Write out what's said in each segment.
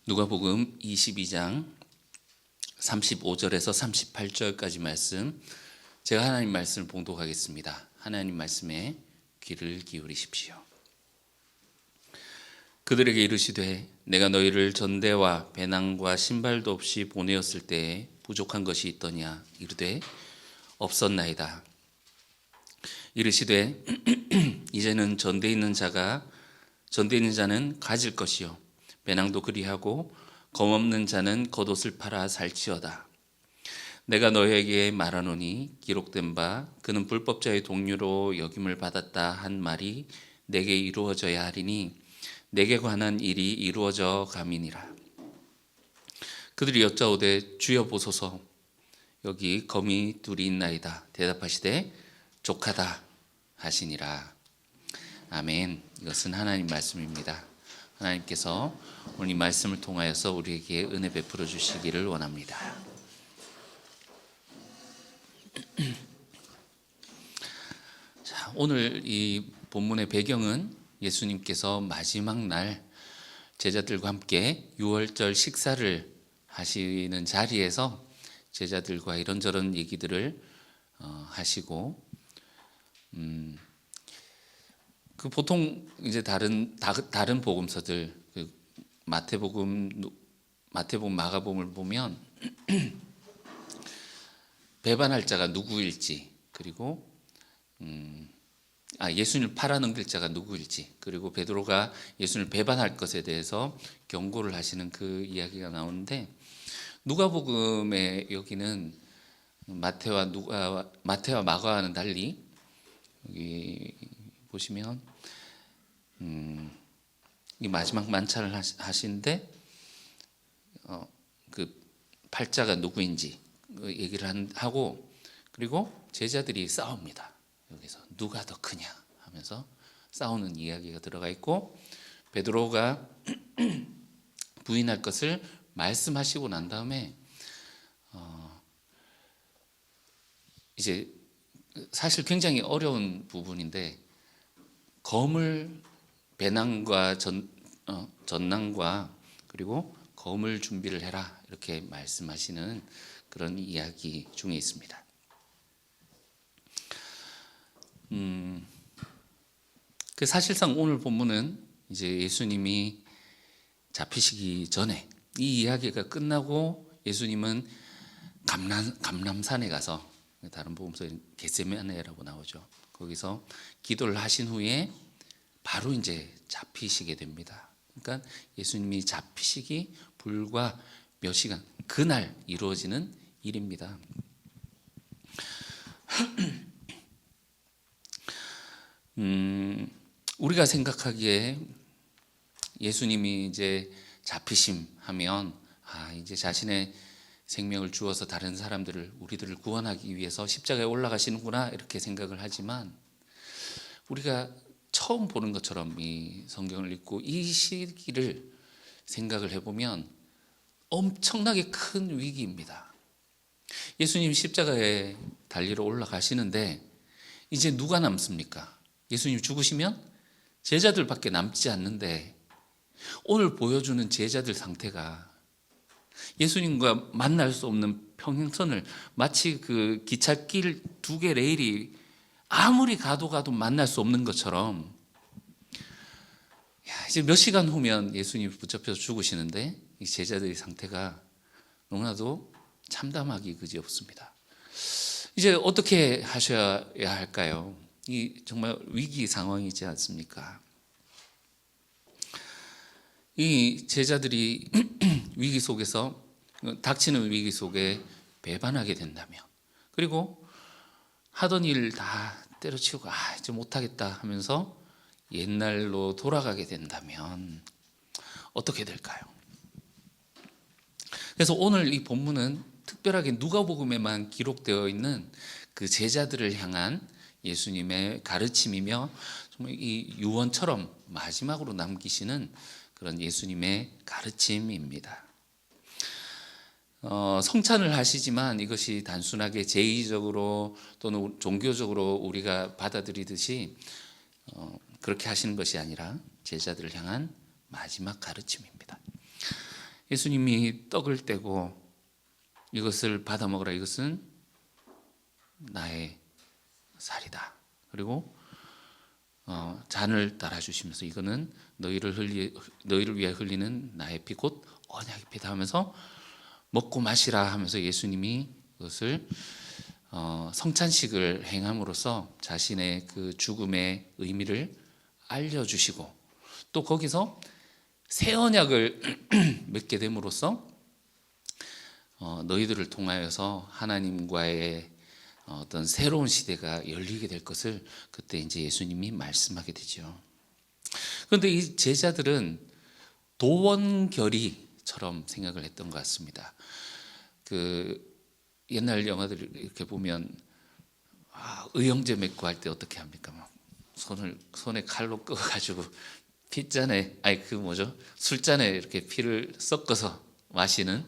누가복음 22장 35절에서 38절까지 말씀, 제가 하나님 말씀을 봉독하겠습니다. 하나님 말씀에 귀를 기울이십시오. 그들에게 이르시되 내가 너희를 전대와 배낭과 신발도 없이 보내었을 때에 부족한 것이 있더냐? 이르되 없었나이다. 이르시되 이제는 전대 있는 자는 가질 것이요 배낭도 그리하고 검없는 자는 겉옷을 팔아 살지어다. 내가 너희에게 말하노니 기록된 바 그는 불법자의 동류로 여김을 받았다 한 말이 내게 이루어져야 하리니 내게 관한 일이 이루어져 감이니라. 그들이 여짜오되 주여 보소서 여기 검이 둘이 있나이다. 대답하시되 족하다 하시니라. 아멘. 이것은 하나님 말씀입니다. 하나님께서 오늘 이 말씀을 통하여서 우리에게 은혜 베풀어 주시기를 원합니다. 자, 오늘 이 본문의 배경은 예수님께서 마지막 날 제자들과 함께 유월절 식사를 하시는 자리에서 제자들과 이런저런 얘기들을 하시고 그 보통 이제 다른 복음서들, 마태복음, 마가복음을 보면 배반할 자가 누구일지, 그리고 예수님을 팔아넘길 자가 누구일지, 그리고 베드로가 예수님을 배반할 것에 대해서 경고를 하시는 그 이야기가 나오는데, 누가복음의 여기는 마태와 마가와는 달리 여기 보시면 이 마지막 만찬을 하시는데 그 팔자가 누구인지 얘기를 하고, 그리고 제자들이 싸웁니다. 여기서 누가 더 크냐 하면서 싸우는 이야기가 들어가 있고, 베드로가 부인할 것을 말씀하시고 난 다음에 이제 사실 굉장히 어려운 부분인데, 검을 배낭과 전낭과 그리고 검을 준비를 해라 이렇게 말씀하시는 그런 이야기 중에 있습니다. 그 사실상 오늘 본문은 이제 예수님이 잡히시기 전에 이 이야기가 끝나고 예수님은 감람산에 가서, 다른 복음서에 겟세마네라고 나오죠. 거기서 기도를 하신 후에 바로 이제 잡히시게 됩니다. 그러니까 예수님이 잡히시기 불과 몇 시간, 그날 이루어지는 일입니다. 우리가 생각하기에 예수님이 이제 잡히심 하면 이제 자신의 생명을 주어서 다른 우리들을 구원하기 위해서 십자가에 올라가시는구나 이렇게 생각을 하지만, 우리가 처음 보는 것처럼 이 성경을 읽고 이 시기를 생각을 해보면 엄청나게 큰 위기입니다. 예수님 십자가에 달리러 올라가시는데 이제 누가 남습니까? 예수님 죽으시면 제자들밖에 남지 않는데, 오늘 보여주는 제자들 상태가 예수님과 만날 수 없는 평행선을, 마치 그 기찻길 두 개 레일이 아무리 가도 만날 수 없는 것처럼, 이제 몇 시간 후면 예수님이 붙잡혀서 죽으시는데 이 제자들의 상태가 너무나도 참담하기 그지없습니다. 이제 어떻게 하셔야 할까요? 이 정말 위기 상황이지 않습니까? 이 제자들이 위기 속에서, 닥치는 위기 속에 배반하게 된다면, 그리고 하던 일 다 때려치우고 이제 못하겠다 하면서 옛날로 돌아가게 된다면 어떻게 될까요? 그래서 오늘 이 본문은 특별하게 누가복음에만 기록되어 있는 그 제자들을 향한 예수님의 가르침이며, 정말 이 유언처럼 마지막으로 남기시는 그런 예수님의 가르침입니다. 성찬을 하시지만 이것이 단순하게 제의적으로 또는 종교적으로 우리가 받아들이듯이 그렇게 하시는 것이 아니라 제자들을 향한 마지막 가르침입니다. 예수님이 떡을 떼고 이것을 받아 먹으라, 이것은 나의 살이다. 그리고 잔을 따라 주시면서 이거는 너희를 위해 흘리는 나의 피, 곧 언약의 피다 하면서 먹고 마시라 하면서 예수님이 그것을 성찬식을 행함으로써 자신의 그 죽음의 의미를 알려주시고, 또 거기서 새 언약을 맺게 됨으로써 너희들을 통하여서 하나님과의 어떤 새로운 시대가 열리게 될 것을 그때 이제 예수님이 말씀하게 되죠. 그런데 이 제자들은 도원결의처럼 생각을 했던 것 같습니다. 그 옛날 영화들 이렇게 보면 의형제 맺고 할 때 어떻게 합니까? 막 손에 칼로 끄어가지고 피잔에, 술잔에 이렇게 피를 섞어서 마시는,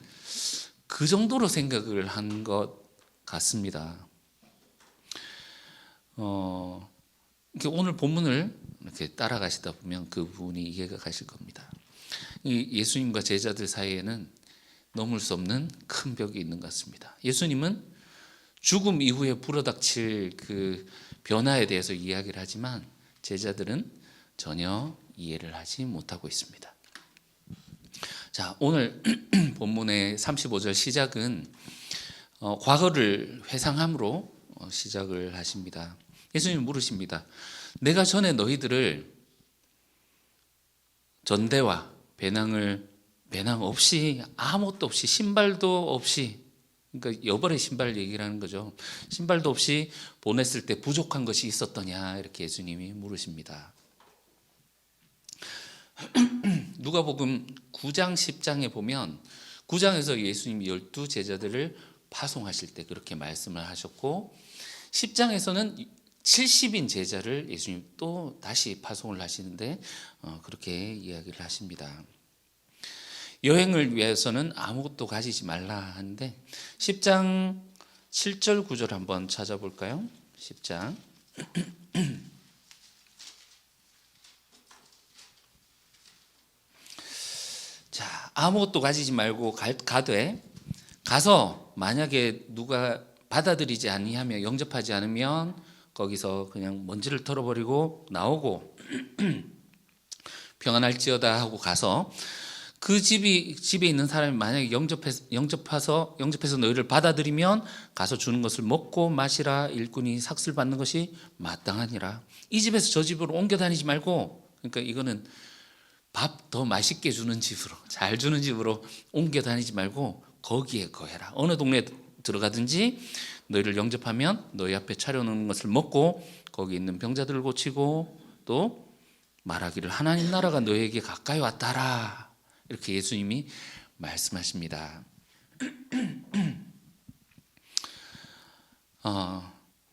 그 정도로 생각을 한 것 같습니다. 오늘 본문을 이렇게 따라가시다 보면 그 부분이 이해가 가실 겁니다. 이 예수님과 제자들 사이에는 넘을 수 없는 큰 벽이 있는 것 같습니다. 예수님은 죽음 이후에 불어닥칠 그 변화에 대해서 이야기를 하지만 제자들은 전혀 이해를 하지 못하고 있습니다. 자, 오늘 본문의 35절 시작은 과거를 회상함으로 시작을 하십니다. 예수님이 물으십니다. 내가 전에 너희들을 전대와 배낭 없이, 아무것도 없이, 신발도 없이, 그러니까 여벌의 신발 얘기를 하는 거죠. 신발도 없이 보냈을 때 부족한 것이 있었더냐, 이렇게 예수님이 물으십니다. 누가복음 9장 10장에 보면 9장에서 예수님이 12 제자들을 파송하실 때 그렇게 말씀을 하셨고, 10장에서는 70인 제자를 예수님 또 다시 파송을 하시는데 그렇게 이야기를 하십니다. 여행을 위해서는 아무것도 가지지 말라 하는데 10장 7절 9절 한번 찾아볼까요? 10장 자, 아무것도 가지지 말고 가서 만약에 누가 받아들이지 아니하며 영접하지 않으면 거기서 그냥 먼지를 털어버리고 나오고 평안할지어다 하고 가서 그 집에 있는 사람이 만약에 영접해서 너희를 받아들이면 가서 주는 것을 먹고 마시라. 일꾼이 삭슬 받는 것이 마땅하니라. 이 집에서 저 집으로 옮겨 다니지 말고, 그러니까 이거는 밥 더 맛있게 주는 집으로, 잘 주는 집으로 옮겨 다니지 말고 거기에 거해라. 어느 동네에 들어가든지 너희를 영접하면 너희 앞에 차려놓는 것을 먹고 거기 있는 병자들을 고치고 또 말하기를 하나님 나라가 너희에게 가까이 왔다라. 이렇게 예수님이 말씀하십니다.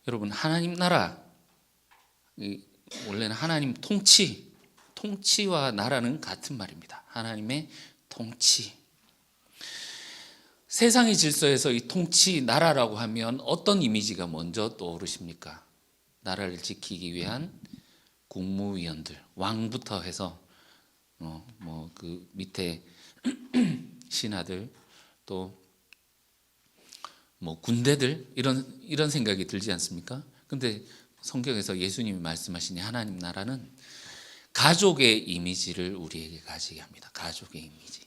여러분, 하나님 나라, 원래는 하나님 통치와 나라는 같은 말입니다. 하나님의 통치. 세상의 질서에서 이 통치, 나라라고 하면 어떤 이미지가 먼저 떠오르십니까? 나라를 지키기 위한 국무위원들, 왕부터 해서 그 밑에 신하들, 또 군대들, 이런 생각이 들지 않습니까? 근데 성경에서 예수님이 말씀하신 하나님 나라는 가족의 이미지를 우리에게 가지게 합니다. 가족의 이미지.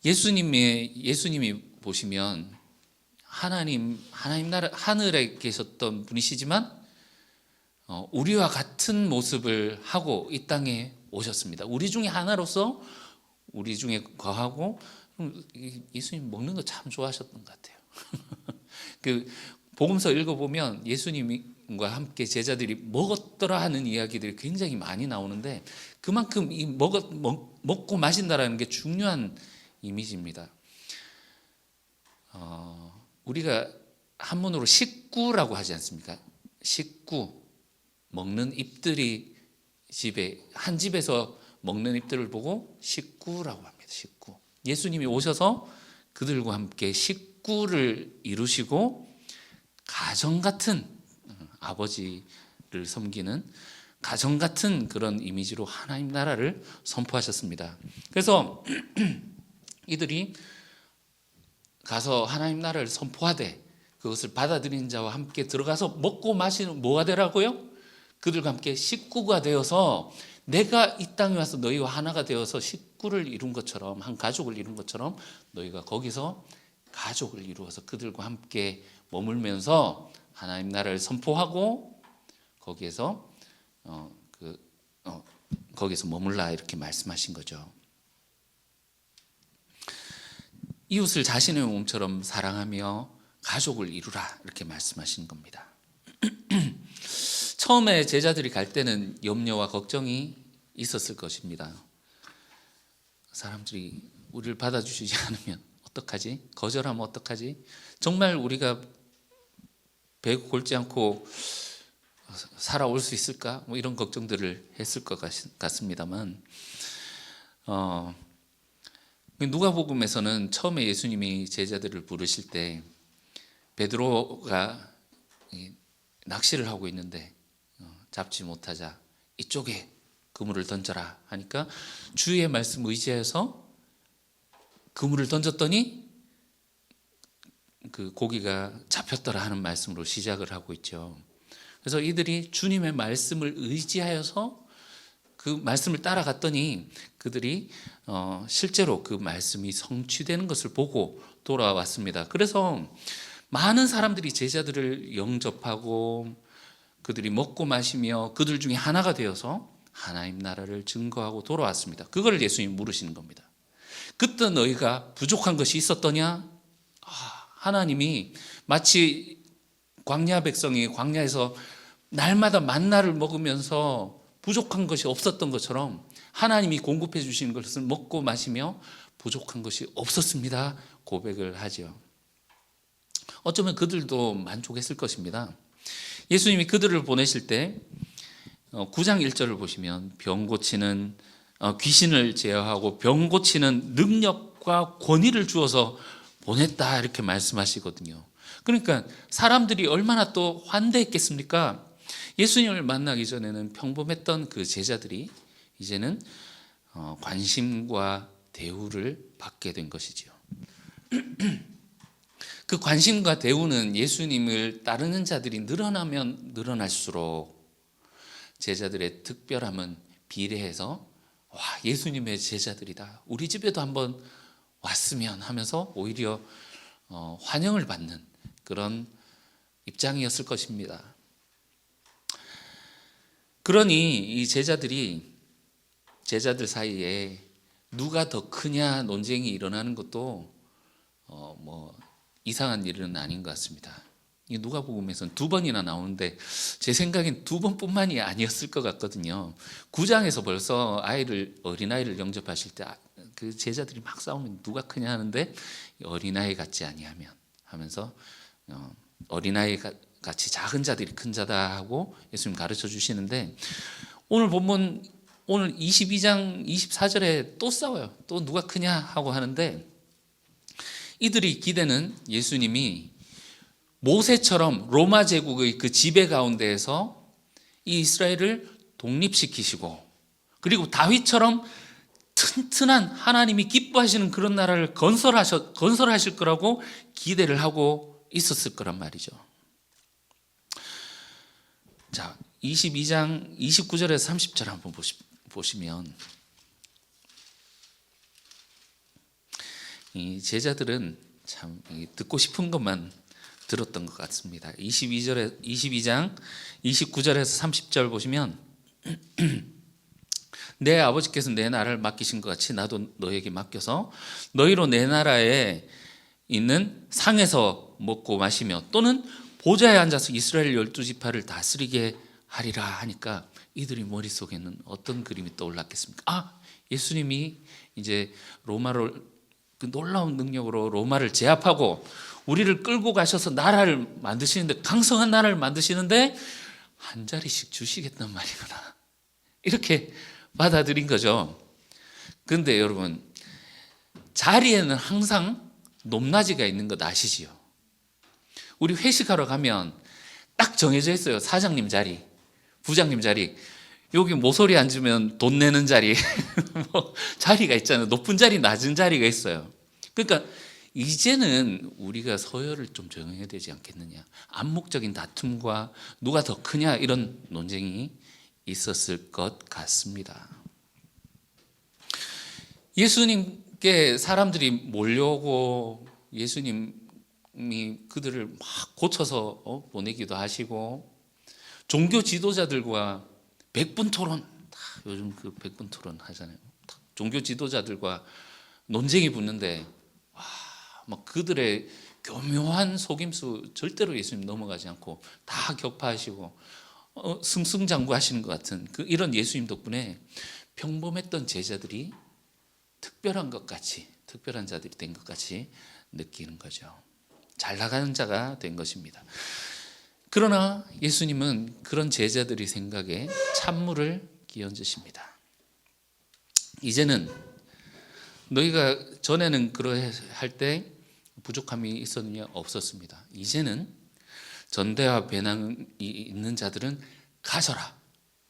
예수님이 보시면 하나님 나라, 하늘에 계셨던 분이시지만 우리와 같은 모습을 하고 이 땅에 오셨습니다. 우리 중에 하나로서 우리 중에 거하고. 예수님 먹는 거 참 좋아하셨던 것 같아요. 그 복음서 읽어보면 예수님과 함께 제자들이 먹었더라 하는 이야기들이 굉장히 많이 나오는데 그만큼 이 먹고 마신다라는 게 중요한 이미지입니다. 우리가 한문으로 식구라고 하지 않습니까? 식구, 먹는 입들이 한 집에서 먹는 입들을 보고 식구라고 합니다. 식구. 예수님이 오셔서 그들과 함께 식구를 이루시고 가정 같은, 아버지를 섬기는 가정 같은 그런 이미지로 하나님 나라를 선포하셨습니다. 그래서 이들이 가서 하나님 나라를 선포하되 그것을 받아들인 자와 함께 들어가서 먹고 마시는 뭐가 되라고요? 그들과 함께 식구가 되어서 내가 이 땅에 와서 너희와 하나가 되어서 식구를 이룬 것처럼, 한 가족을 이룬 것처럼 너희가 거기서 가족을 이루어서 그들과 함께 머물면서 하나님 나라를 선포하고 거기에서 거기서 머물라 이렇게 말씀하신 거죠. 이웃을 자신의 몸처럼 사랑하며 가족을 이루라 이렇게 말씀하신 겁니다. 처음에 제자들이 갈 때는 염려와 걱정이 있었을 것입니다. 사람들이 우리를 받아주시지 않으면 어떡하지? 거절하면 어떡하지? 정말 우리가 배고 골지 않고 살아올 수 있을까? 뭐 이런 걱정들을 했을 것 같습니다만 누가복음에서는 처음에 예수님이 제자들을 부르실 때 베드로가 낚시를 하고 있는데 잡지 못하자 이쪽에 그물을 던져라 하니까 주의 말씀 의지해서 그물을 던졌더니 그 고기가 잡혔더라 하는 말씀으로 시작을 하고 있죠. 그래서 이들이 주님의 말씀을 의지하여서 그 말씀을 따라갔더니 그들이 실제로 그 말씀이 성취되는 것을 보고 돌아왔습니다. 그래서 많은 사람들이 제자들을 영접하고 그들이 먹고 마시며 그들 중에 하나가 되어서 하나님 나라를 증거하고 돌아왔습니다. 그걸 예수님이 물으시는 겁니다. 그때 너희가 부족한 것이 있었더냐? 하나님이 마치 광야 백성이 광야에서 날마다 만나를 먹으면서 부족한 것이 없었던 것처럼 하나님이 공급해 주시는 것을 먹고 마시며 부족한 것이 없었습니다 고백을 하죠. 어쩌면 그들도 만족했을 것입니다. 예수님이 그들을 보내실 때 9장 1절을 보시면 병 고치는 귀신을 제어하고 병 고치는 능력과 권위를 주어서 보냈다 이렇게 말씀하시거든요. 그러니까 사람들이 얼마나 또 환대했겠습니까? 예수님을 만나기 전에는 평범했던 그 제자들이 이제는 관심과 대우를 받게 된 것이지요. 그 관심과 대우는 예수님을 따르는 자들이 늘어나면 늘어날수록 제자들의 특별함은 비례해서 와, 예수님의 제자들이다. 우리 집에도 한번 왔으면 하면서 오히려 환영을 받는 그런 입장이었을 것입니다. 그러니 이 제자들 사이에 누가 더 크냐 논쟁이 일어나는 것도 뭐 이상한 일은 아닌 것 같습니다. 이 누가복음에서는 2번이나 나오는데 제 생각엔 2번뿐만이 아니었을 것 같거든요. 9장에서 벌써 어린아이를 영접하실 때 그 제자들이 막 싸우면 누가 크냐 하는데 어린아이 같지 아니하면 하면서 어린아이 같이 작은 자들이 큰 자다 하고 예수님 가르쳐 주시는데 오늘 본문 오늘 22장 24절에 또 싸워요. 또 누가 크냐 하고 하는데 이들이 기대는 예수님이 모세처럼 로마 제국의 그 지배 가운데에서 이 이스라엘을 독립시키시고 그리고 다윗처럼 튼튼한 하나님이 기뻐하시는 그런 나라를 건설하실 거라고 기대를 하고 있었을 거란 말이죠. 자, 22장 29절에서 30절 한번 보시면 이 제자들은 참 듣고 싶은 것만 들었던 것 같습니다. 22장 29절에서 30절 보시면 내 아버지께서 내 나라를 맡기신 것 같이 나도 너에게 맡겨서 너희로 내 나라에 있는 상에서 먹고 마시며 또는 보좌에 앉아서 이스라엘 12지파를 다스리게 하리라 하니까 이들이 머릿속에는 어떤 그림이 떠올랐겠습니까? 예수님이 이제 로마로 그 놀라운 능력으로 로마를 제압하고 우리를 끌고 가셔서 나라를 만드시는데 강성한 나라를 만드시는데 한 자리씩 주시겠단 말이구나 이렇게 받아들인 거죠. 그런데 여러분 자리에는 항상 높낮이가 있는 것 아시지요? 우리 회식하러 가면 딱 정해져 있어요. 사장님 자리, 부장님 자리. 여기 모서리 앉으면 돈 내는 자리, 뭐 자리가 있잖아요. 높은 자리, 낮은 자리가 있어요. 그러니까 이제는 우리가 서열을 좀 정해야 되지 않겠느냐. 암묵적인 다툼과 누가 더 크냐 이런 논쟁이 있었을 것 같습니다. 예수님께 사람들이 몰려오고 예수님이 그들을 막 고쳐서 보내기도 하시고, 종교 지도자들과 백분 토론, 요즘 그 백분 토론 하잖아요. 종교 지도자들과 논쟁이 붙는데 막 그들의 교묘한 속임수 절대로 예수님 넘어가지 않고 다 격파하시고 승승장구하시는 것 같은 이런 예수님 덕분에 평범했던 제자들이 특별한 것 같이, 특별한 자들이 된 것 같이 느끼는 거죠. 잘 나가는 자가 된 것입니다. 그러나 예수님은 그런 제자들의 생각에 찬물을 끼얹으십니다. 이제는 너희가 전에는 그러할 때 부족함이 있었느냐? 없었습니다. 이제는 전대와 배낭이 있는 자들은 가져라.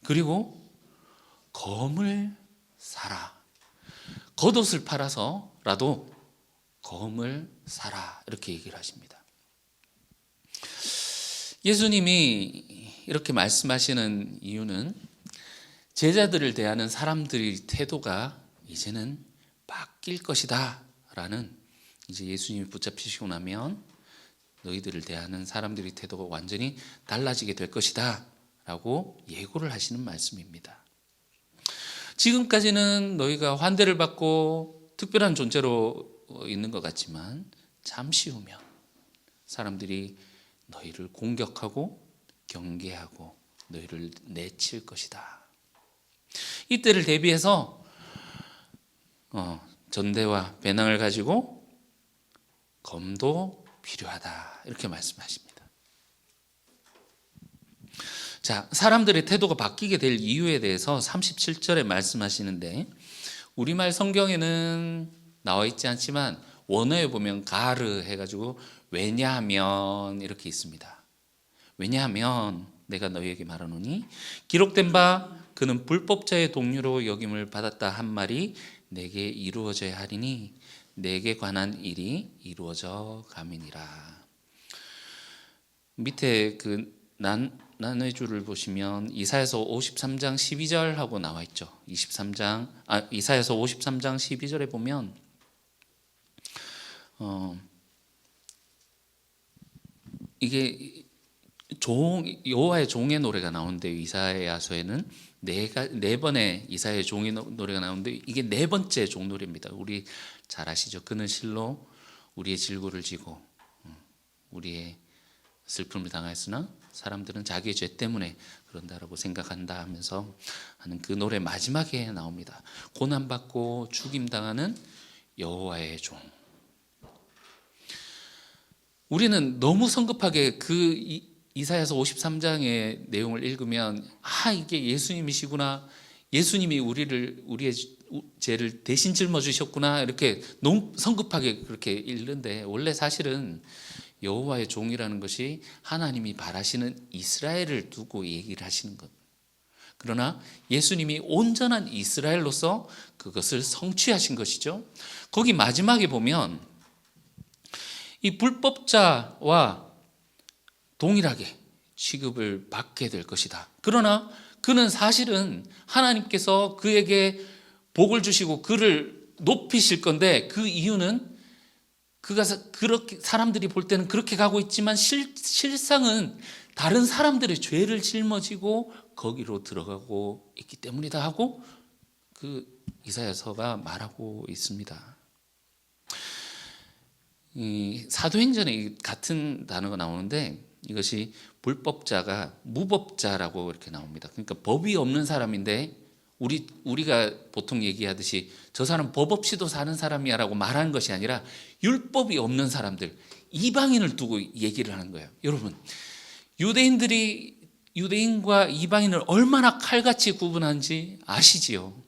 그리고 검을 사라. 겉옷을 팔아서라도 검을 사라. 이렇게 얘기를 하십니다. 예수님이 이렇게 말씀하시는 이유는 제자들을 대하는 사람들의 태도가 이제는 바뀔 것이다 라는, 이제 예수님이 붙잡히시고 나면 너희들을 대하는 사람들의 태도가 완전히 달라지게 될 것이다 라고 예고를 하시는 말씀입니다. 지금까지는 너희가 환대를 받고 특별한 존재로 있는 것 같지만 잠시 후면 사람들이 너희를 공격하고 경계하고 너희를 내칠 것이다. 이때를 대비해서 전대와 배낭을 가지고 검도 필요하다 이렇게 말씀하십니다. 자, 사람들의 태도가 바뀌게 될 이유에 대해서 37절에 말씀하시는데, 우리말 성경에는 나와 있지 않지만 원어에 보면 가르 해가지고 왜냐하면 이렇게 있습니다. 왜냐하면 내가 너희에게 말하노니 기록된 바 그는 불법자의 동류로 여김을 받았다 한 말이 내게 이루어져야 하리니 내게 관한 일이 이루어져 감이니라. 밑에 그 난회주를 보시면 이사야서 53장 12절 하고 나와 있죠. 이사야서 53장 12절에 보면 이게 여호와의 종의 노래가 나오는데, 이사야서에는 네 번의 이사야의 종의 노래가 나오는데 이게 네 번째 종 노래입니다. 우리 잘 아시죠? 그는 실로 우리의 질고를 지고 우리의 슬픔을 당하였으나 사람들은 자기의 죄 때문에 그런다라고 생각한다 하면서 하는 그 노래 마지막에 나옵니다. 고난받고 죽임당하는 여호와의 종. 우리는 너무 성급하게 그 이사야서 53장의 내용을 읽으면 이게 예수님이시구나, 예수님이 우리의 죄를 대신 짊어지셨구나, 이렇게 너무 성급하게 그렇게 읽는데, 원래 사실은 여호와의 종이라는 것이 하나님이 바라시는 이스라엘을 두고 얘기를 하시는 것. 그러나 예수님이 온전한 이스라엘로서 그것을 성취하신 것이죠. 거기 마지막에 보면 이 불법자와 동일하게 취급을 받게 될 것이다. 그러나 그는 사실은 하나님께서 그에게 복을 주시고 그를 높이실 건데, 그 이유는 그가 그렇게 사람들이 볼 때는 그렇게 가고 있지만 실상은 다른 사람들의 죄를 짊어지고 거기로 들어가고 있기 때문이다 하고 그 이사야서가 말하고 있습니다. 이 사도행전에 같은 단어가 나오는데, 이것이 불법자가 무법자라고 이렇게 나옵니다. 그러니까 법이 없는 사람인데 우리가 보통 얘기하듯이 저 사람 법 없이도 사는 사람이야 라고 말하는 것이 아니라 율법이 없는 사람들, 이방인을 두고 얘기를 하는 거예요. 여러분, 유대인과 이방인을 얼마나 칼같이 구분하는지 아시지요?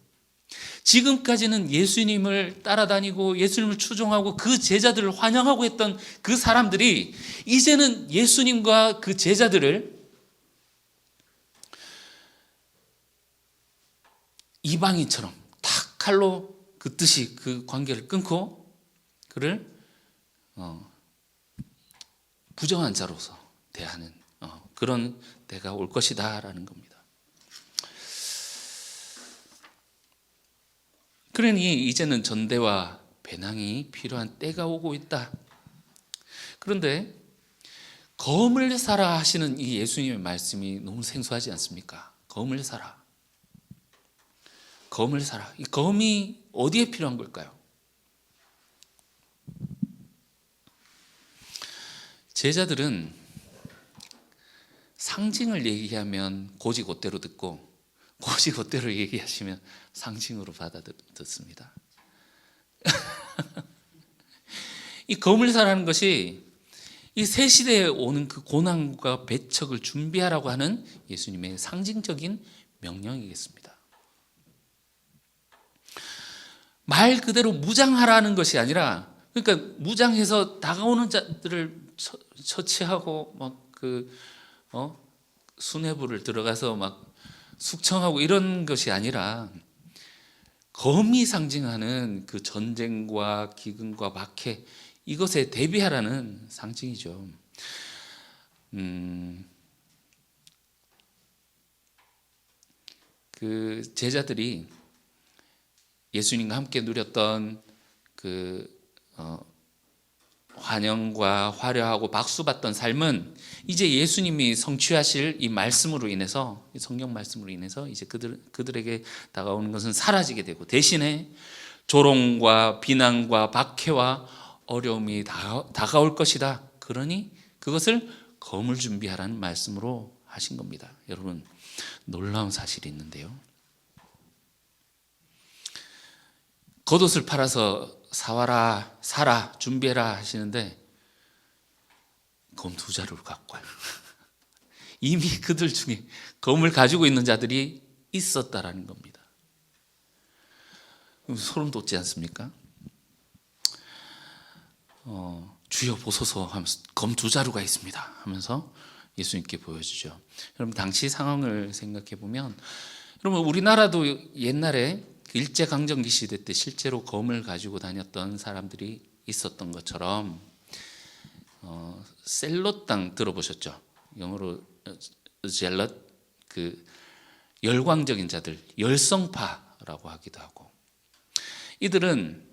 지금까지는 예수님을 따라다니고 예수님을 추종하고 그 제자들을 환영하고 했던 그 사람들이 이제는 예수님과 그 제자들을 이방인처럼 탁 칼로 그 뜻이 그 관계를 끊고 그를 부정한 자로서 대하는 그런 때가 올 것이다라는 겁니다. 그러니 이제는 전대와 배낭이 필요한 때가 오고 있다. 그런데 검을 사라 하시는 이 예수님의 말씀이 너무 생소하지 않습니까? 검을 사라. 검을 사라. 이 검이 어디에 필요한 걸까요? 제자들은 상징을 얘기하면 곧이곧대로 듣고 곧이곧대로 얘기하시면 상징으로 받아듣습니다. 이 검을 사라는 것이 이 새 시대에 오는 그 고난과 배척을 준비하라고 하는 예수님의 상징적인 명령이겠습니다. 말 그대로 무장하라는 것이 아니라, 그러니까 무장해서 다가오는 자들을 처치하고 수뇌부를 들어가서 막 숙청하고 이런 것이 아니라 검이 상징하는 그 전쟁과 기근과 박해, 이것에 대비하라는 상징이죠. 그 제자들이 예수님과 함께 누렸던 그 환영과 화려하고 박수받던 삶은 이제 예수님이 성취하실 이 말씀으로 인해서, 이 성경 말씀으로 인해서 이제 그들에게 다가오는 것은 사라지게 되고, 대신에 조롱과 비난과 박해와 어려움이 다가올 것이다. 그러니 그것을 검을 준비하라는 말씀으로 하신 겁니다. 여러분, 놀라운 사실이 있는데요. 겉옷을 팔아서 사와라, 사라, 준비해라 하시는데 검 2자루를 갖고 와요. 이미 그들 중에 검을 가지고 있는 자들이 있었다라는 겁니다. 소름 돋지 않습니까? 주여 보소서 하면서 검 2자루가 있습니다 하면서 예수님께 보여주죠. 여러분, 당시 상황을 생각해 보면, 여러분, 우리나라도 옛날에 일제강점기 시대 때 실제로 검을 가지고 다녔던 사람들이 있었던 것처럼, 셀롯당 들어보셨죠? 영어로 젤럿, 그 열광적인 자들, 열성파라고 하기도 하고, 이들은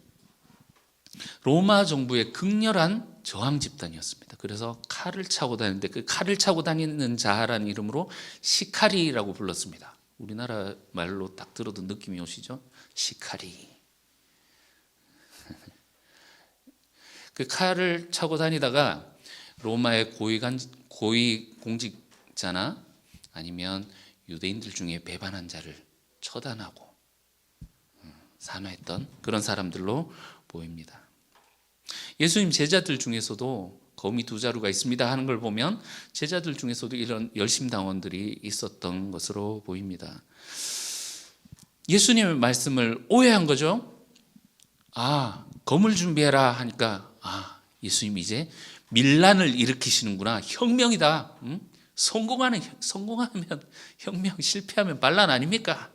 로마 정부의 극렬한 저항 집단이었습니다. 그래서 칼을 차고 다니는데, 그 칼을 차고 다니는 자라는 이름으로 시카리라고 불렀습니다. 우리나라 말로 딱 들어도 느낌이 오시죠? 시카리. 그 칼을 차고 다니다가 로마의 고위 공직자나 아니면 유대인들 중에 배반한 자를 처단하고 산화했던 그런 사람들로 보입니다. 예수님 제자들 중에서도 검이 2자루가 있습니다 하는 걸 보면 제자들 중에서도 이런 열심당원들이 있었던 것으로 보입니다. 예수님의 말씀을 오해한 거죠. 검을 준비해라 하니까 예수님이 이제 밀란을 일으키시는구나, 혁명이다. 성공하면 혁명, 실패하면 반란 아닙니까?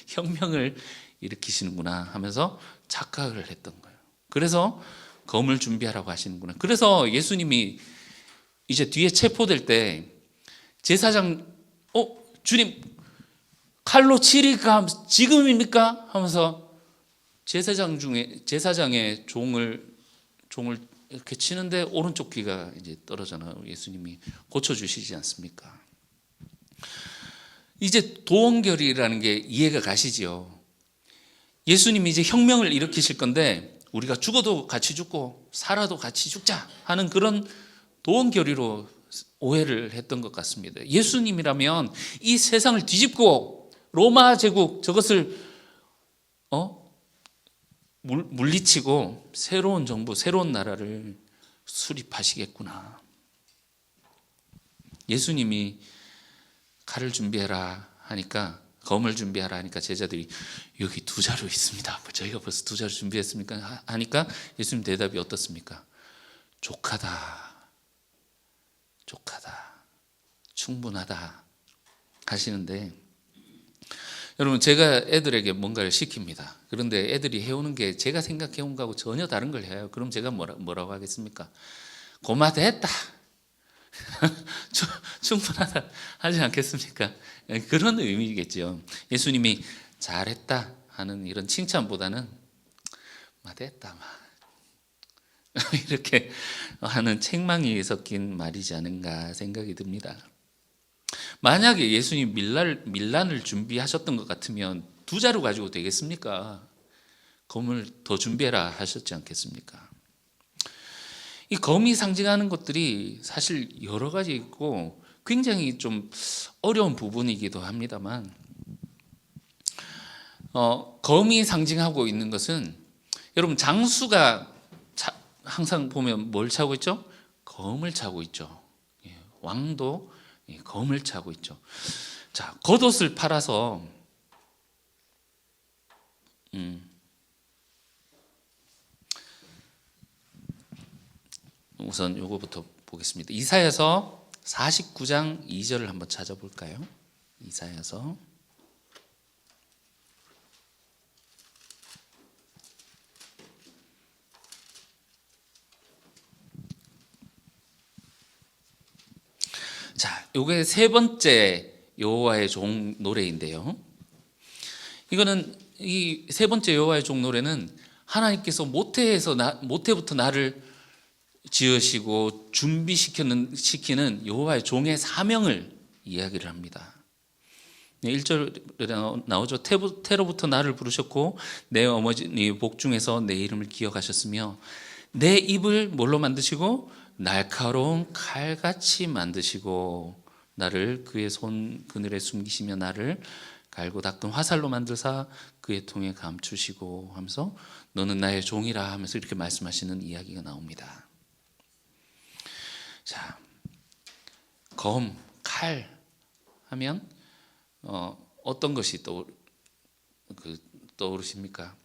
혁명을 일으키시는구나 하면서 착각을 했던 거예요. 그래서 검을 준비하라고 하시는구나. 그래서 예수님이 이제 뒤에 체포될 때 제사장, 주님 칼로 치리까 지금입니까? 하면서 제사장의 종을 이렇게 치는데 오른쪽 귀가 이제 떨어져나 예수님이 고쳐주시지 않습니까? 이제 도원결이라는 게 이해가 가시죠? 예수님이 이제 혁명을 일으키실 건데 우리가 죽어도 같이 죽고 살아도 같이 죽자 하는 그런 도원결의로 오해를 했던 것 같습니다. 예수님이라면 이 세상을 뒤집고 로마 제국 저것을 물리치고 새로운 정부, 새로운 나라를 수립하시겠구나. 예수님이 칼을 준비해라 하니까, 검을 준비하라 하니까 제자들이 여기 2자루 있습니다. 저희가 벌써 2자루 준비했습니까? 하니까 예수님 대답이 어떻습니까? 족하다. 충분하다 하시는데, 여러분, 제가 애들에게 뭔가를 시킵니다. 그런데 애들이 해오는 게 제가 생각해온 거하고 전혀 다른 걸 해요. 그럼 제가 뭐라고 하겠습니까? 고마 됐다. 충분하다 하지 않겠습니까? 그런 의미겠죠. 예수님이 잘했다 하는 이런 칭찬보다는 됐다 이렇게 하는 책망이 섞인 말이지 않은가 생각이 듭니다. 만약에 예수님 밀란을 준비하셨던 것 같으면 2자루 가지고 되겠습니까? 검을 더 준비해라 하셨지 않겠습니까? 이 검이 상징하는 것들이 사실 여러 가지 있고 굉장히 좀 어려운 부분이기도 합니다만, 검이 상징하고 있는 것은, 여러분, 장수가 항상 보면 뭘 차고 있죠? 검을 차고 있죠. 왕도 검을 차고 있죠. 자, 겉옷을 팔아서 우선 요거부터 보겠습니다. 이사야서 49장 2절을 한번 찾아볼까요? 이사야서 자, 요게 3번째 여호와의 종 노래인데요. 이거는 이 3번째 여호와의 종 노래는 하나님께서 모태부터 나를 지으시고 준비시키는 여호와의 종의 사명을 이야기를 합니다. 1절에 나오죠. 태로부터 나를 부르셨고 내 어머니 복중에서 내 이름을 기억하셨으며 내 입을 뭘로 만드시고 날카로운 칼같이 만드시고 나를 그의 손 그늘에 숨기시며 나를 갈고 닦은 화살로 만드사 그의 통에 감추시고 하면서 너는 나의 종이라 하면서 이렇게 말씀하시는 이야기가 나옵니다. 자, 검, 칼 하면 어떤 것이 떠오르십니까?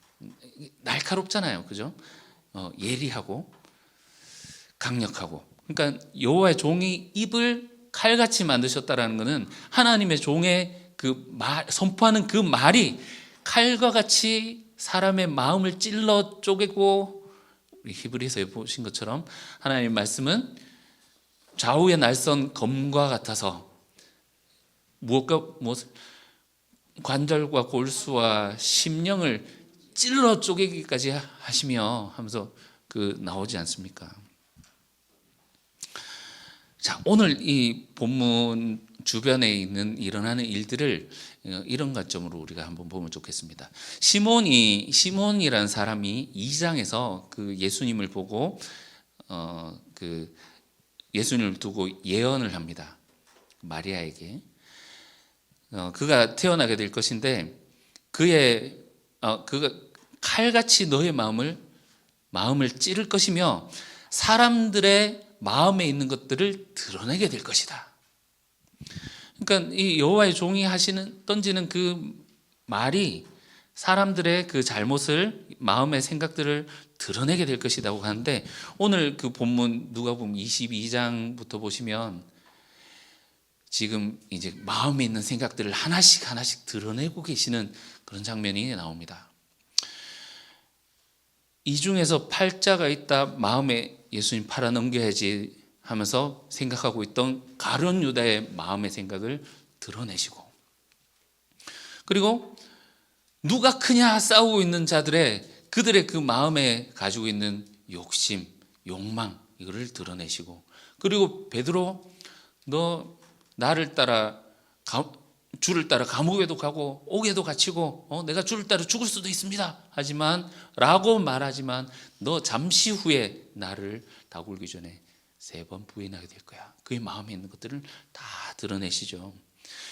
날카롭잖아요, 그죠? 예리하고 강력하고. 그러니까 여호와의 종이 입을 칼같이 만드셨다라는 것은 하나님의 종의 선포하는 그 말이 칼과 같이 사람의 마음을 찔러 쪼개고, 우리 히브리서에 보신 것처럼 하나님의 말씀은 좌우의 날선 검과 같아서 관절과 골수와 심령을 찔러 쪼개기까지 하시며 하면서 나오지 않습니까? 자, 오늘 이 본문 주변에 일어나는 일들을 이런 관점으로 우리가 한번 보면 좋겠습니다. 시몬이라는 사람이 2장에서 예수님을 보고 예수님을 두고 예언을 합니다. 마리아에게 그가 태어나게 될 것인데 그가 칼같이 너의 마음을 찌를 것이며 사람들의 마음에 있는 것들을 드러내게 될 것이다. 그러니까 이 여호와의 종이 던지는 그 말이 사람들의 그 잘못을, 마음의 생각들을 드러내게 될 것이라고 하는데, 오늘 그 본문 누가복음 22장부터 보시면 지금 이제 마음에 있는 생각들을 하나씩 드러내고 계시는 그런 장면이 나옵니다. 이 중에서 팔자가 있다, 마음에 예수님 팔아 넘겨야지 하면서 생각하고 있던 가룟 유다의 마음의 생각을 드러내시고, 그리고 누가 크냐 싸우고 있는 그들의 그 마음에 가지고 있는 욕심, 욕망, 이거를 드러내시고, 그리고 베드로, 너 나를 따라 주를 따라 감옥에도 가고 옥에도 갇히고 내가 주를 따라 죽을 수도 있습니다 라고 말하지만 너 잠시 후에 나를 다굴기 전에 3번 부인하게 될 거야. 그의 마음에 있는 것들을 다 드러내시죠.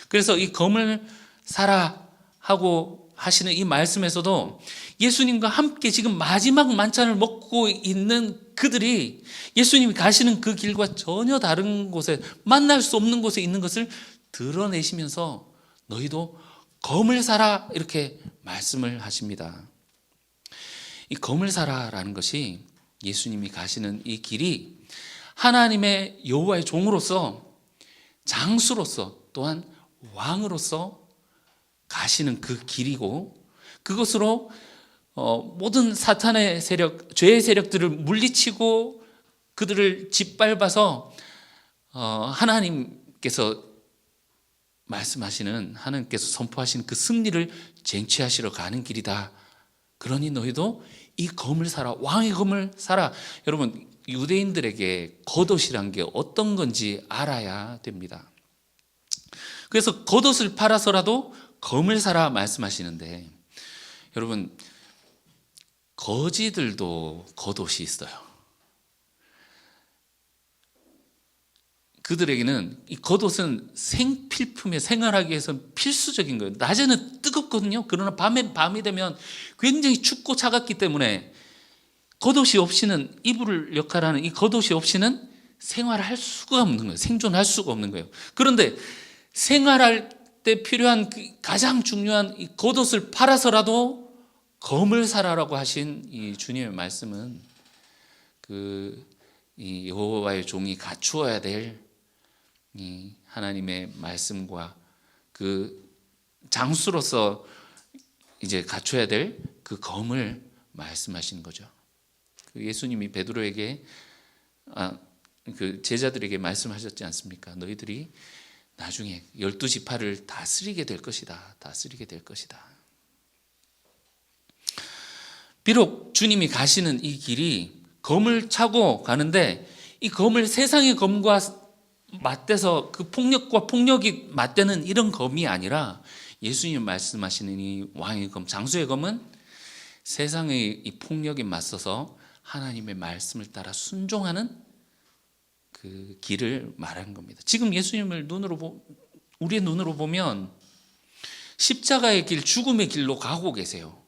그래서 이 검을 사라 하고 하시는 이 말씀에서도 예수님과 함께 지금 마지막 만찬을 먹고 있는 그들이 예수님이 가시는 그 길과 전혀 다른 곳에, 만날 수 없는 곳에 있는 것을 드러내시면서 너희도 검을 사라 이렇게 말씀을 하십니다. 이 검을 사라라는 것이, 예수님이 가시는 이 길이 하나님의 여호와의 종으로서, 장수로서, 또한 왕으로서 가시는 그 길이고, 그것으로 모든 사탄의 세력, 죄의 세력들을 물리치고 그들을 짓밟아서 하나님께서 말씀하시는, 하나님께서 선포하시는 그 승리를 쟁취하시러 가는 길이다. 그러니 너희도 이 검을 사라, 왕의 검을 사라. 여러분, 유대인들에게 겉옷이란 게 어떤 건지 알아야 됩니다. 그래서 겉옷을 팔아서라도 검을 사라 말씀하시는데, 여러분, 거지들도 겉옷이 있어요. 그들에게는 이 겉옷은 생필품에 생활하기 위해서 필수적인 거예요. 낮에는 뜨겁거든요. 그러나 밤이 되면 굉장히 춥고 차갑기 때문에 겉옷이 없이는, 이불 역할하는 이 겉옷이 없이는 생활할 수가 없는 거예요. 생존할 수가 없는 거예요. 그런데 생활할 때 필요한 가장 중요한 이 겉옷을 팔아서라도 검을 사라라고 하신 이 주님의 말씀은 이 여호와의 종이 갖추어야 될 이 하나님의 말씀과 그 장수로서 이제 갖춰야 될 그 검을 말씀하시는 거죠. 예수님이 베드로에게 그 제자들에게 말씀하셨지 않습니까? 너희들이 나중에 12지파를 다스리게 될 것이다. 다스리게 될 것이다. 비록 주님이 가시는 이 길이 검을 차고 가는데, 이 검을 세상의 검과 맞대서 그 폭력과 폭력이 맞대는 이런 검이 아니라, 예수님 말씀하시는 이 왕의 검, 장수의 검은 세상의 이 폭력에 맞서서 하나님의 말씀을 따라 순종하는 그 길을 말하는 겁니다. 지금 예수님을 우리의 눈으로 보면 십자가의 길, 죽음의 길로 가고 계세요.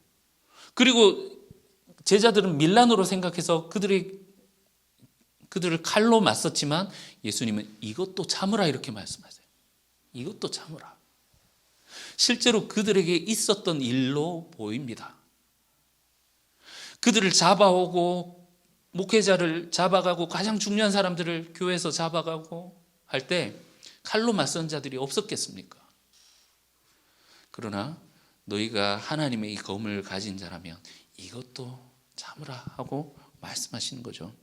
그리고 제자들은 밀란으로 생각해서 그들을 칼로 맞섰지만, 예수님은 이것도 참으라 이렇게 말씀하세요. 이것도 참으라. 실제로 그들에게 있었던 일로 보입니다. 그들을 잡아오고, 목회자를 잡아가고, 가장 중요한 사람들을 교회에서 잡아가고 할 때 칼로 맞선 자들이 없었겠습니까? 그러나 너희가 하나님의 이 검을 가진 자라면 이것도 참으라 하고 말씀하시는 거죠.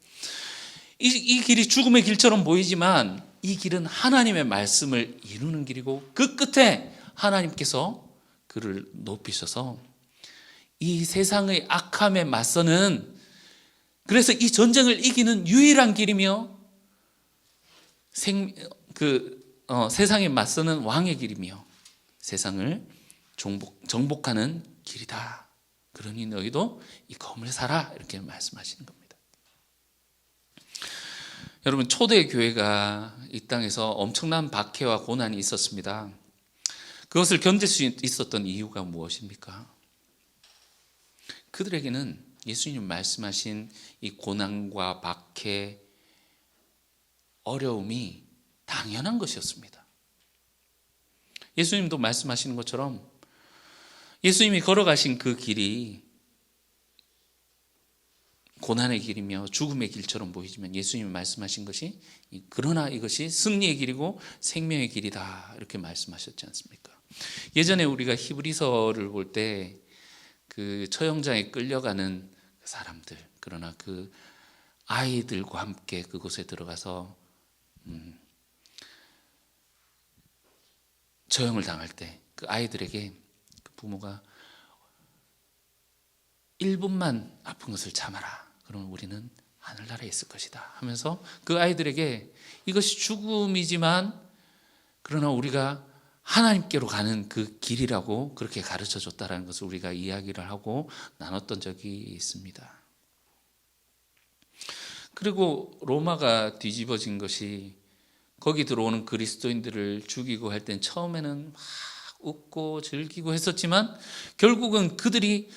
이 길이 죽음의 길처럼 보이지만, 이 길은 하나님의 말씀을 이루는 길이고, 그 끝에 하나님께서 그를 높이셔서 이 세상의 악함에 맞서는, 그래서 이 전쟁을 이기는 유일한 길이며, 세상에 맞서는 왕의 길이며, 세상을 정복하는 길이다. 그러니 너희도 이 검을 사라 이렇게 말씀하시는 겁니다. 여러분, 초대 교회가 이 땅에서 엄청난 박해와 고난이 있었습니다. 그것을 견딜 수 있었던 이유가 무엇입니까? 그들에게는 예수님 말씀하신 이 고난과 박해, 어려움이 당연한 것이었습니다. 예수님도 말씀하시는 것처럼 예수님이 걸어가신 그 길이 고난의 길이며 죽음의 길처럼 보이지만, 예수님이 말씀하신 것이 그러나 이것이 승리의 길이고 생명의 길이다 이렇게 말씀하셨지 않습니까? 예전에 우리가 히브리서를 볼 때 그 처형장에 끌려가는 사람들, 그러나 그 아이들과 함께 그곳에 들어가서 처형을 당할 때 그 아이들에게 그 부모가 1분만 아픈 것을 참아라. 그러면 우리는 하늘나라에 있을 것이다 하면서 그 아이들에게 이것이 죽음이지만 그러나 우리가 하나님께로 가는 그 길이라고 그렇게 가르쳐 줬다는 것을 우리가 이야기를 하고 나눴던 적이 있습니다. 그리고 로마가 뒤집어진 것이, 거기 들어오는 그리스도인들을 죽이고 할 땐 처음에는 막 웃고 즐기고 했었지만, 결국은 그들이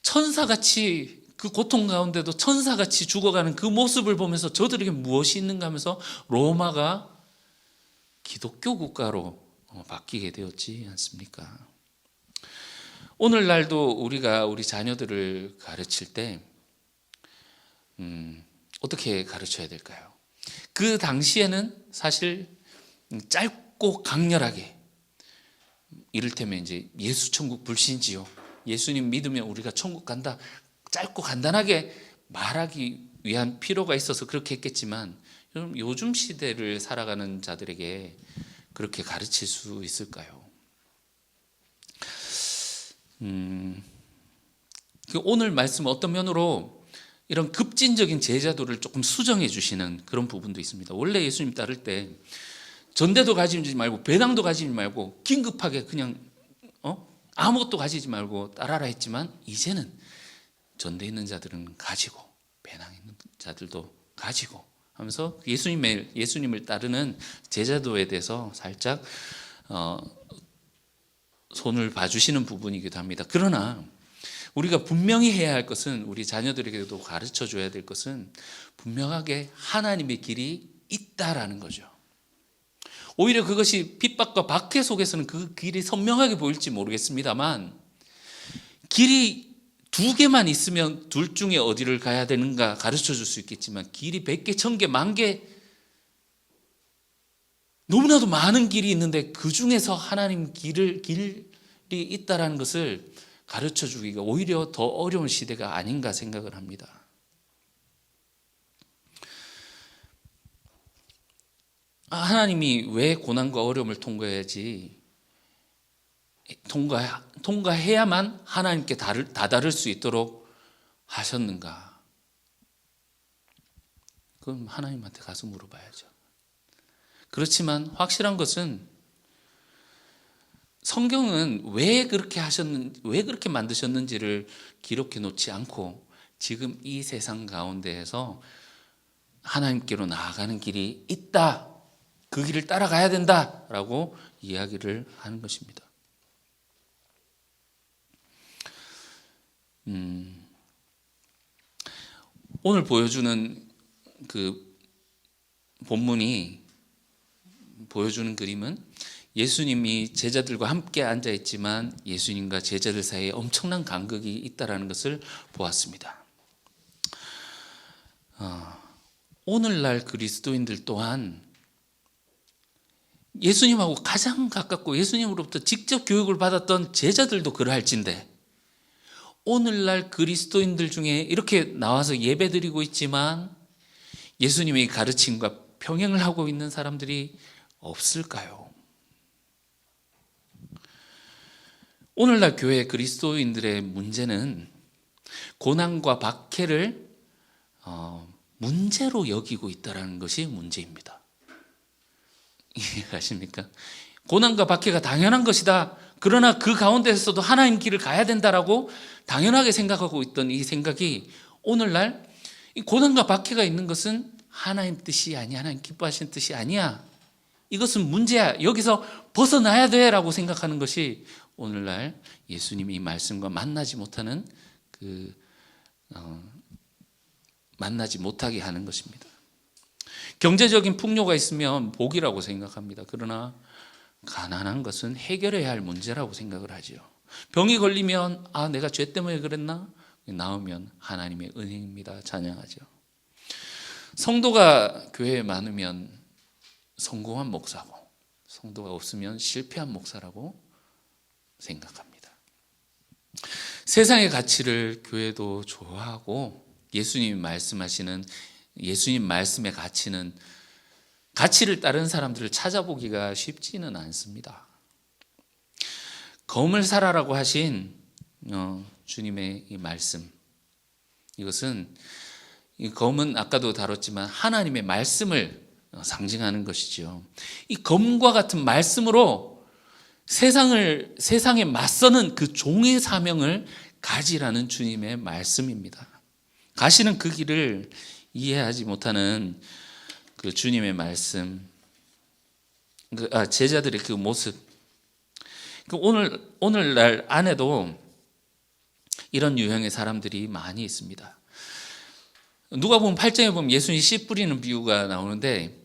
천사같이, 그 고통 가운데도 천사같이 죽어가는 그 모습을 보면서 저들에게 무엇이 있는가 하면서 로마가 기독교 국가로 바뀌게 되었지 않습니까? 오늘날도 우리가 우리 자녀들을 가르칠 때 어떻게 가르쳐야 될까요? 그 당시에는 사실 짧고 강렬하게 이를테면 이제 예수 천국 불신지요. 예수님 믿으면 우리가 천국 간다. 짧고 간단하게 말하기 위한 필요가 있어서 그렇게 했겠지만 여러분 요즘 시대를 살아가는 자들에게 그렇게 가르칠 수 있을까요? 오늘 말씀 어떤 면으로 이런 급진적인 제자도를 조금 수정해 주시는 그런 부분도 있습니다. 원래 예수님 따를 때 전대도 가지지 말고 배당도 가지지 말고 긴급하게 그냥 아무것도 가지지 말고 따라라 했지만 이제는 전대 있는 자들은 가지고 배당 있는 자들도 가지고 하면서 예수님을 따르는 제자도에 대해서 살짝 손을 봐주시는 부분이기도 합니다. 그러나 우리가 분명히 해야 할 것은 우리 자녀들에게도 가르쳐 줘야 될 것은 분명하게 하나님의 길이 있다라는 거죠. 오히려 그것이 핍박과 박해 속에서는 그 길이 선명하게 보일지 모르겠습니다만 길이 두 개만 있으면 둘 중에 어디를 가야 되는가 가르쳐 줄 수 있겠지만 길이 100개, 1000개, 10,000개 너무나도 많은 길이 있는데 그 중에서 하나님 길이 있다라는 것을 가르쳐 주기가 오히려 더 어려운 시대가 아닌가 생각을 합니다. 하나님이 왜 고난과 어려움을 통과해야만 하나님께 다다를 수 있도록 하셨는가? 그럼 하나님한테 가서 물어봐야죠. 그렇지만 확실한 것은 성경은 왜 그렇게 만드셨는지를 기록해 놓지 않고 지금 이 세상 가운데에서 하나님께로 나아가는 길이 있다. 그 길을 따라가야 된다라고 이야기를 하는 것입니다. 오늘 보여주는 그 본문이 보여주는 그림은 예수님이 제자들과 함께 앉아 있지만 예수님과 제자들 사이에 엄청난 간극이 있다는 것을 보았습니다. 오늘날 그리스도인들 또한 예수님하고 가장 가깝고 예수님으로부터 직접 교육을 받았던 제자들도 그러할진데 오늘날 그리스도인들 중에 이렇게 나와서 예배드리고 있지만 예수님의 가르침과 병행을 하고 있는 사람들이 없을까요? 오늘날 교회 그리스도인들의 문제는 고난과 박해를 문제로 여기고 있다는 것이 문제입니다. 이해가십니까? 고난과 박해가 당연한 것이다. 그러나 그 가운데서도 하나님 길을 가야 된다라고 당연하게 생각하고 있던 이 생각이 오늘날 이 고난과 박해가 있는 것은 하나님 뜻이 아니야. 하나님 기뻐하시는 뜻이 아니야. 이것은 문제야. 여기서 벗어나야 돼라고 생각하는 것이 오늘날 예수님이 이 말씀과 만나지 못하는 만나지 못하게 하는 것입니다. 경제적인 풍요가 있으면 복이라고 생각합니다. 그러나 가난한 것은 해결해야 할 문제라고 생각을 하죠. 병이 걸리면 내가 죄 때문에 그랬나? 나오면 하나님의 은혜입니다. 찬양하죠. 성도가 교회에 많으면 성공한 목사고 성도가 없으면 실패한 목사라고 생각합니다. 세상의 가치를 교회도 좋아하고 예수님이 말씀하시는 예수님 말씀의 가치를 따른 사람들을 찾아보기가 쉽지는 않습니다. 검을 사라라고 하신 주님의 이 말씀, 이것은 이 검은 아까도 다뤘지만 하나님의 말씀을 상징하는 것이죠. 이 검과 같은 말씀으로 세상에 맞서는 그 종의 사명을 가지라는 주님의 말씀입니다. 가시는 그 길을 이해하지 못하는 그 주님의 말씀, 제자들의 그 모습, 오늘날 안에도 이런 유형의 사람들이 많이 있습니다. 누가복음 8장에 보면 예수님이 씨 뿌리는 비유가 나오는데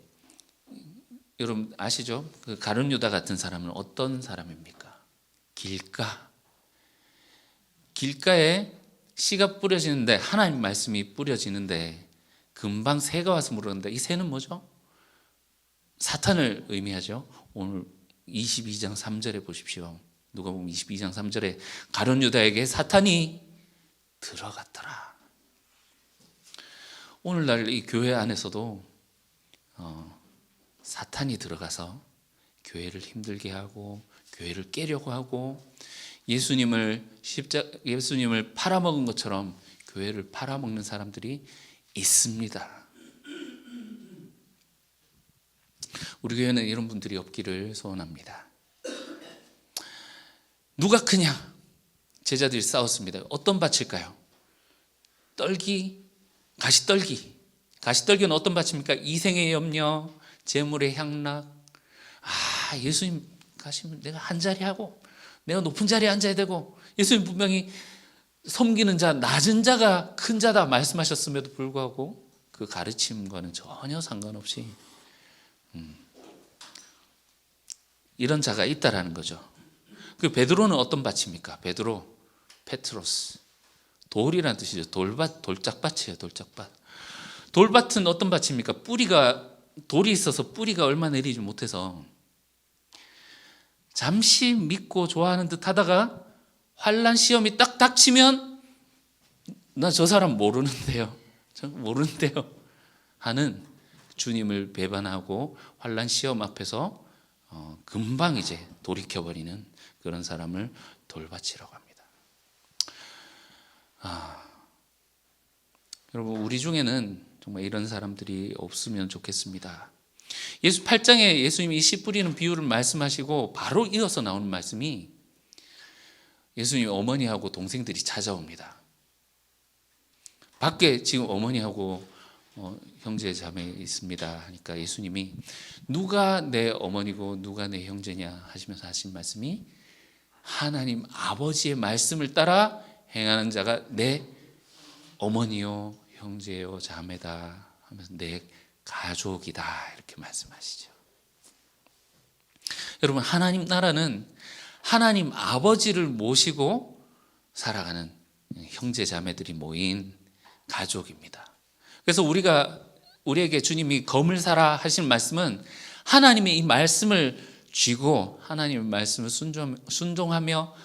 여러분 아시죠? 그 가룟 유다 같은 사람은 어떤 사람입니까? 길가에 씨가 뿌려지는데 하나님 말씀이 뿌려지는데 금방 새가 와서 물었는데 이 새는 뭐죠? 사탄을 의미하죠. 오늘 22장 3절에 보십시오. 누가복음 22장 3절에 가룟 유다에게 사탄이 들어갔더라. 오늘날 이 교회 안에서도 사탄이 들어가서 교회를 힘들게 하고 교회를 깨려고 하고 예수님을 팔아먹은 것처럼 교회를 팔아먹는 사람들이 있습니다. 우리 교회는 이런 분들이 없기를 소원합니다. 누가 크냐? 제자들이 싸웠습니다. 어떤 밭일까요? 가시떨기. 가시떨기는 어떤 밭입니까? 이생의 염려, 재물의 향락. 예수님 가시면 내가 한 자리 하고 내가 높은 자리에 앉아야 되고, 예수님 분명히 섬기는 자, 낮은 자가 큰 자다 말씀하셨음에도 불구하고 그 가르침과는 전혀 상관없이 이런 자가 있다라는 거죠. 그 베드로는 어떤 밭입니까? 베드로, 페트로스, 돌이라는 뜻이죠. 돌짝밭이에요. 돌짝밭. 돌밭은 어떤 밭입니까? 돌이 있어서 뿌리가 얼마 내리지 못해서 잠시 믿고 좋아하는 듯 하다가 환난 시험이 딱 닥치면 나 저 사람 모르는데요 하는, 주님을 배반하고 환난 시험 앞에서 금방 이제 돌이켜버리는 그런 사람을 돌밭이라고 합니다. 여러분, 우리 중에는 정말 이런 사람들이 없으면 좋겠습니다. 8장에 예수님이 씨 뿌리는 비유를 말씀하시고 바로 이어서 나오는 말씀이 예수님 어머니하고 동생들이 찾아옵니다. 밖에 지금 어머니하고 형제 자매 있습니다 하니까 예수님이 누가 내 어머니고 누가 내 형제냐 하시면서 하신 말씀이 하나님 아버지의 말씀을 따라 행하는 자가 내 어머니요 형제요 자매다 하면서 내 가족이다 이렇게 말씀하시죠. 여러분, 하나님 나라는 하나님 아버지를 모시고 살아가는 형제 자매들이 모인 가족입니다. 그래서 우리에게 주님이 검을 사라 하신 말씀은 하나님의 이 말씀을 쥐고 하나님의 말씀을 순종하며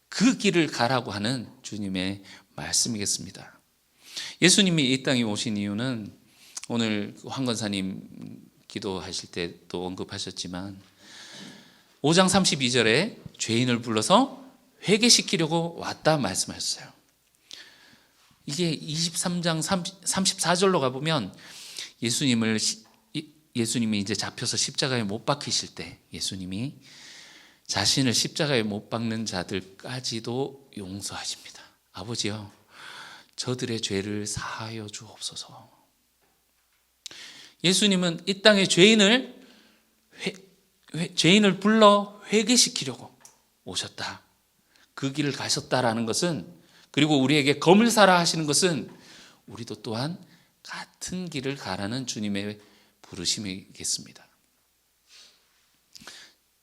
그 길을 가라고 하는 주님의 말씀이겠습니다. 예수님이 이 땅에 오신 이유는 오늘 황 권사님 기도하실 때 또 언급하셨지만 5장 32절에 죄인을 불러서 회개시키려고 왔다 말씀하셨어요. 이게 23장 34절로 가보면 예수님이 이제 잡혀서 십자가에 못 박히실 때 예수님이 자신을 십자가에 못 박는 자들까지도 용서하십니다. 아버지요, 저들의 죄를 사하여 주옵소서. 예수님은 이 땅에 죄인을 불러 회개시키려고 오셨다. 그 길을 가셨다라는 것은, 그리고 우리에게 검을 사라 하시는 것은 우리도 또한 같은 길을 가라는 주님의 부르심이겠습니다.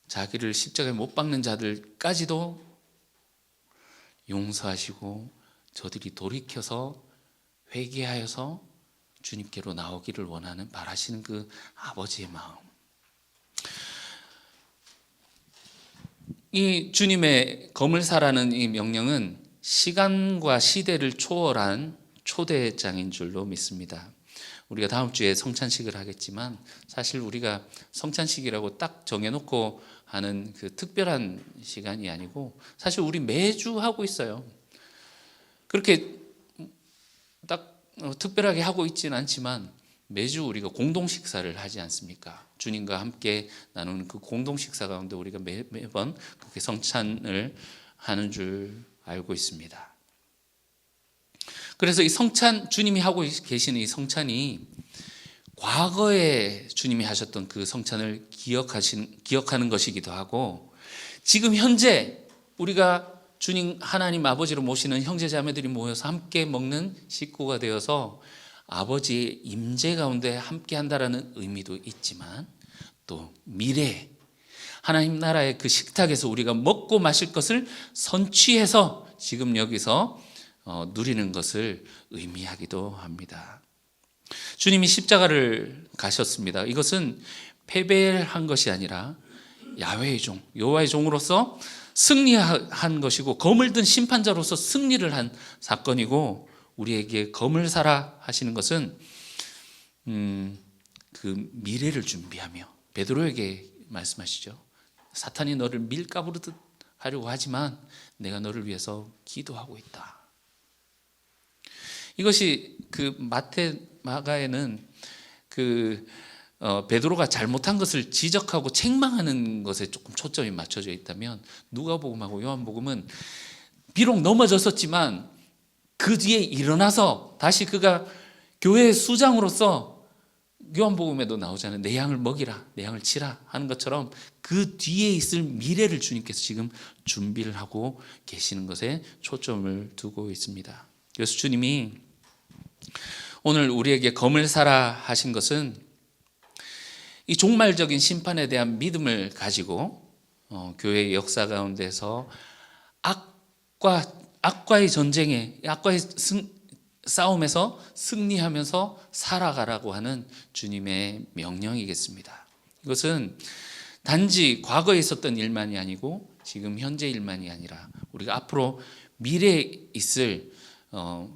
자기를 십자가에 못 박는 자들까지도 용서하시고 저들이 돌이켜서 회개하여서 주님께로 나오기를 바라시는 그 아버지의 마음. 이 주님의 검을 사라는 이 명령은 시간과 시대를 초월한 초대장인 줄로 믿습니다. 우리가 다음 주에 성찬식을 하겠지만 사실 우리가 성찬식이라고 딱 정해놓고 하는 그 특별한 시간이 아니고 사실 우리 매주 하고 있어요. 그렇게 딱 특별하게 하고 있지는 않지만 매주 우리가 공동 식사를 하지 않습니까? 주님과 함께 나누는 그 공동 식사 가운데 우리가 매번 그렇게 성찬을 하는 줄 알고 있습니다. 그래서 이 성찬, 주님이 하고 계시는 이 성찬이 과거에 주님이 하셨던 그 성찬을 기억하는 것이기도 하고, 지금 현재 우리가 주님 하나님 아버지로 모시는 형제 자매들이 모여서 함께 먹는 식구가 되어서 아버지의 임재 가운데 함께 한다라는 의미도 있지만, 또 미래 하나님 나라의 그 식탁에서 우리가 먹고 마실 것을 선취해서 지금 여기서 누리는 것을 의미하기도 합니다. 주님이 십자가를 가셨습니다. 이것은 패배한 것이 아니라 야훼의 종, 여호와의 종으로서 승리한 것이고 검을 든 심판자로서 승리를 한 사건이고, 우리에게 검을 사라 하시는 것은 그 미래를 준비하며, 베드로에게 말씀하시죠. 사탄이 너를 밀가부르듯 하려고 하지만 내가 너를 위해서 기도하고 있다. 이것이 그 마가에는 베드로가 잘못한 것을 지적하고 책망하는 것에 조금 초점이 맞춰져 있다면, 누가복음하고 요한복음은 비록 넘어졌었지만 그 뒤에 일어나서 다시 그가 교회의 수장으로서, 요한복음에도 나오잖아요. 내 양을 먹이라, 내 양을 치라 하는 것처럼 그 뒤에 있을 미래를 주님께서 지금 준비를 하고 계시는 것에 초점을 두고 있습니다. 그래서 주님이 오늘 우리에게 검을 사라 하신 것은 이 종말적인 심판에 대한 믿음을 가지고 교회의 역사 가운데서 악과의 전쟁에, 악과의 싸움에서 승리하면서 살아가라고 하는 주님의 명령이겠습니다. 이것은 단지 과거에 있었던 일만이 아니고 지금 현재 일만이 아니라 우리가 앞으로 미래에 있을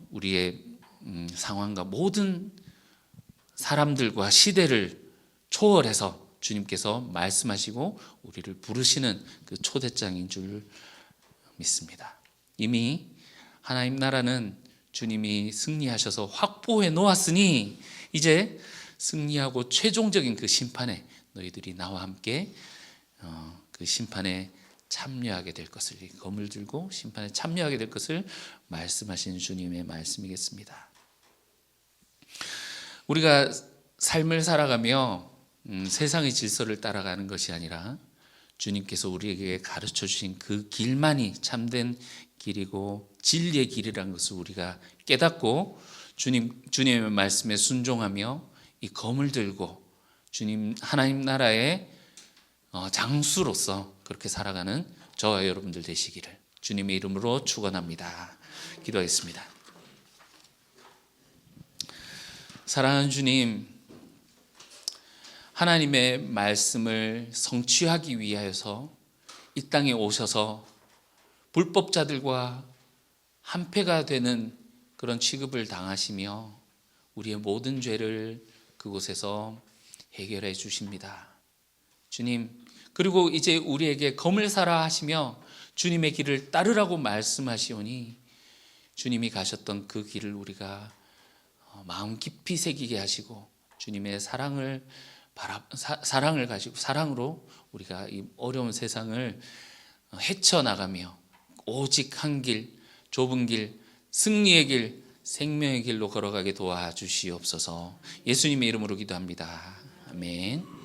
우리의 상황과 모든 사람들과 시대를 초월해서 주님께서 말씀하시고 우리를 부르시는 그 초대장인 줄 믿습니다. 이미 하나님 나라는 주님이 승리하셔서 확보해 놓았으니 이제 승리하고 최종적인 그 심판에 너희들이 나와 함께 그 심판에 참여하게 될 것을, 검을 들고 심판에 참여하게 될 것을 말씀하신 주님의 말씀이겠습니다. 우리가 삶을 살아가며 세상의 질서를 따라가는 것이 아니라 주님께서 우리에게 가르쳐 주신 그 길만이 참된 길이고 진리의 길이라는 것을 우리가 깨닫고 주님의 말씀에 순종하며 이 검을 들고 주님 하나님 나라의 장수로서 그렇게 살아가는 저와 여러분들 되시기를 주님의 이름으로 축원합니다. 기도하겠습니다. 사랑하는 주님, 하나님의 말씀을 성취하기 위하여서 이 땅에 오셔서 불법자들과 한패가 되는 그런 취급을 당하시며 우리의 모든 죄를 그곳에서 해결해 주십니다. 주님, 그리고 이제 우리에게 검을 사라 하시며 주님의 길을 따르라고 말씀하시오니 주님이 가셨던 그 길을 우리가 마음 깊이 새기게 하시고 주님의 사랑을 가지고 사랑으로 우리가 이 어려운 세상을 헤쳐나가며 오직 한 길, 좁은 길, 승리의 길, 생명의 길로 걸어가게 도와주시옵소서. 예수님의 이름으로 기도합니다. 아멘.